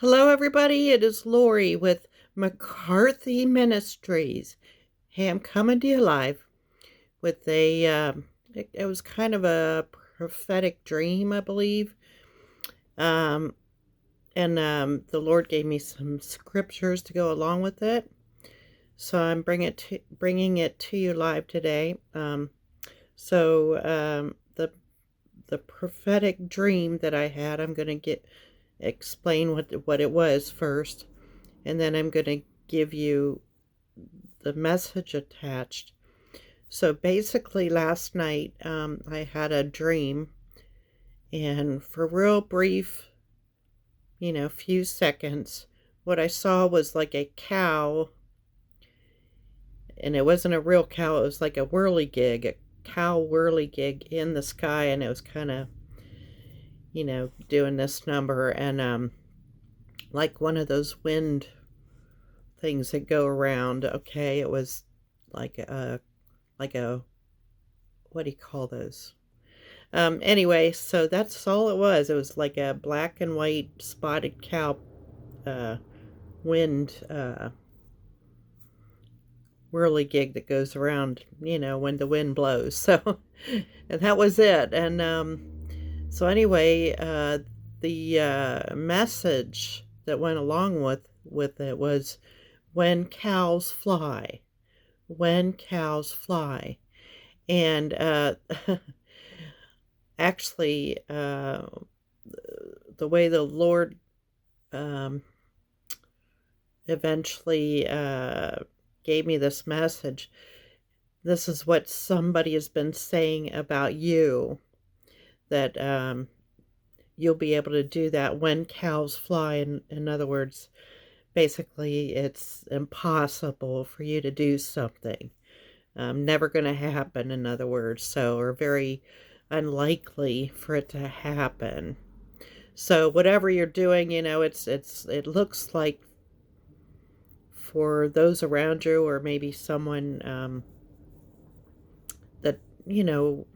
Hello, everybody. It is Lori with McCarthy Ministries. Hey, I'm coming to you live with it was kind of a prophetic dream, I believe. Um, and the Lord gave me some scriptures to go along with it. So I'm bringing it to you live today. The prophetic dream that I had, I'm going to explain what it was first, and then I'm going to give you the message attached. So basically, last night I had a dream, and for real brief, few seconds, what I saw was like a cow, and it wasn't a real cow, it was like a whirligig, a cow whirligig in the sky, and it was kind of, doing this number, and like one of those wind things that go around. Okay, it was like a what do you call those? Anyway, so that's all it was. It was like a black and white spotted cow uh, wind whirligig that goes around, when the wind blows. So, and that was it. And so anyway, the message that went along with it was, "When cows fly, when cows fly," and actually, the way the Lord um, eventually gave me this message, this is what somebody has been saying about you, that you'll be able to do that when cows fly. In other words, basically, it's impossible for you to do something. Never going to happen, in other words, or very unlikely for it to happen. So whatever you're doing, it looks like, for those around you, or maybe someone that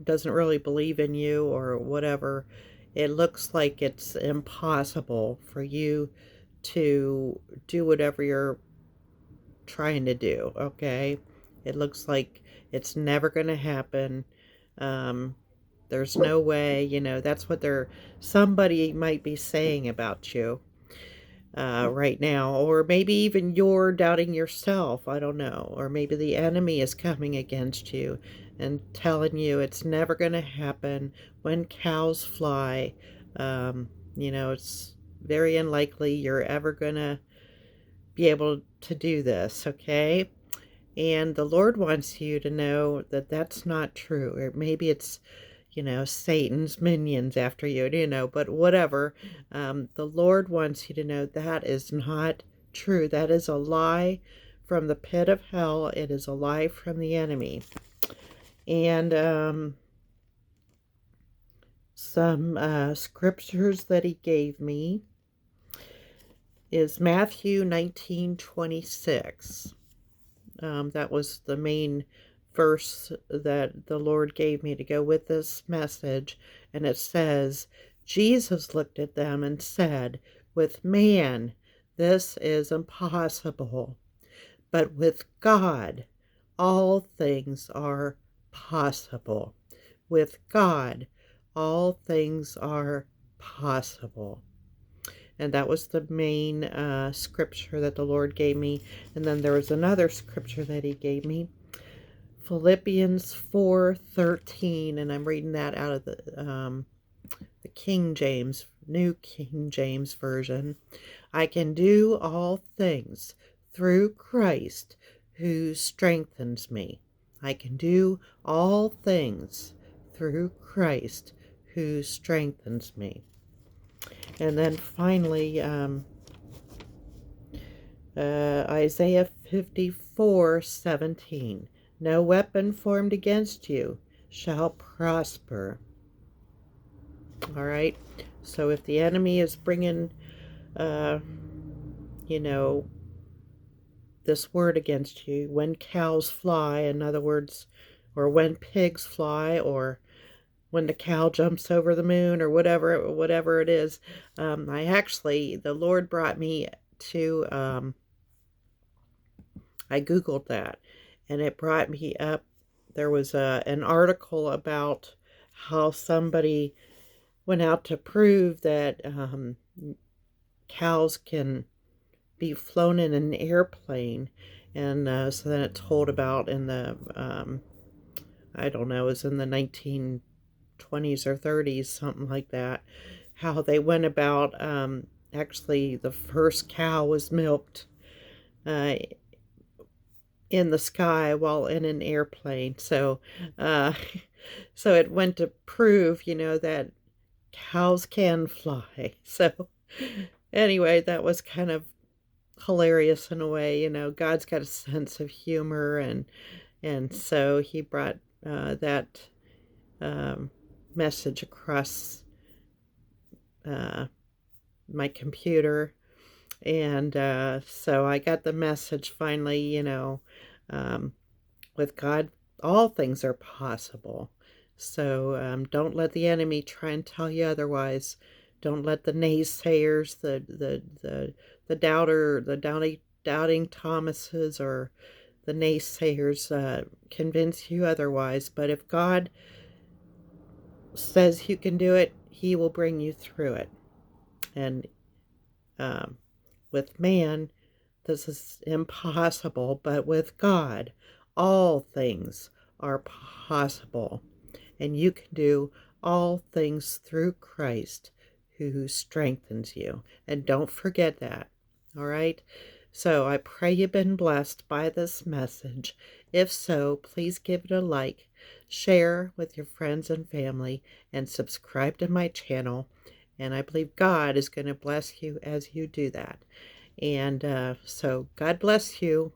doesn't really believe in you or whatever, it looks like it's impossible for you to do whatever you're trying to do. Okay, it looks like it's never going to happen. um, there's no way. That's what somebody might be saying about you right now, or maybe even you're doubting yourself. I don't know. Or maybe the enemy is coming against you and telling you it's never going to happen. When cows fly, it's very unlikely you're ever going to be able to do this. Okay. And the Lord wants you to know that that's not true. Or maybe it's, Satan's minions after you, but whatever. The Lord wants you to know that is not true. That is a lie from the pit of hell. It is a lie from the enemy. And some scriptures that he gave me is Matthew 19:26. That was the main verse that the Lord gave me to go with this message. And it says, "Jesus looked at them and said, 'With man, this is impossible, but with God, all things are possible.'" With God, all things are possible. And that was the main scripture that the Lord gave me. And then there was another scripture that he gave me, Philippians 4:13, and I'm reading that out of the King James, New King James Version. "I can do all things through Christ who strengthens me." I can do all things through Christ who strengthens me. And then finally, Isaiah 54:17. "No weapon formed against you shall prosper." All right. So if the enemy is bringing, uh, you know, this word against you, when cows fly, in other words, or when pigs fly, or when the cow jumps over the moon or whatever it is. The Lord brought me to, I Googled that, and it brought me up. There was an article about how somebody went out to prove that cows can be flown in an airplane. And so then it told about in the, I don't know, it was in the 1920s or 30s, something like that, how they went about, actually, the first cow was milked uh, in the sky while in an airplane. So, uh, so it went to prove, that cows can fly. So, anyway, that was kind of hilarious in a way. God's got a sense of humor, and so He brought that um, message across uh, my computer. And so I got the message finally, um, with God, all things are possible. So don't let the enemy try and tell you otherwise. Don't let the naysayers, the doubting Thomases, or the naysayers convince you otherwise. But if God says you can do it, He will bring you through it. And um, with man, this is impossible, but with God, all things are possible. And you can do all things through Christ who strengthens you. And don't forget that. All right? So I pray you've been blessed by this message. If so, please give it a like, share with your friends and family, and subscribe to my channel. And I believe God is going to bless you as you do that. And so God bless you.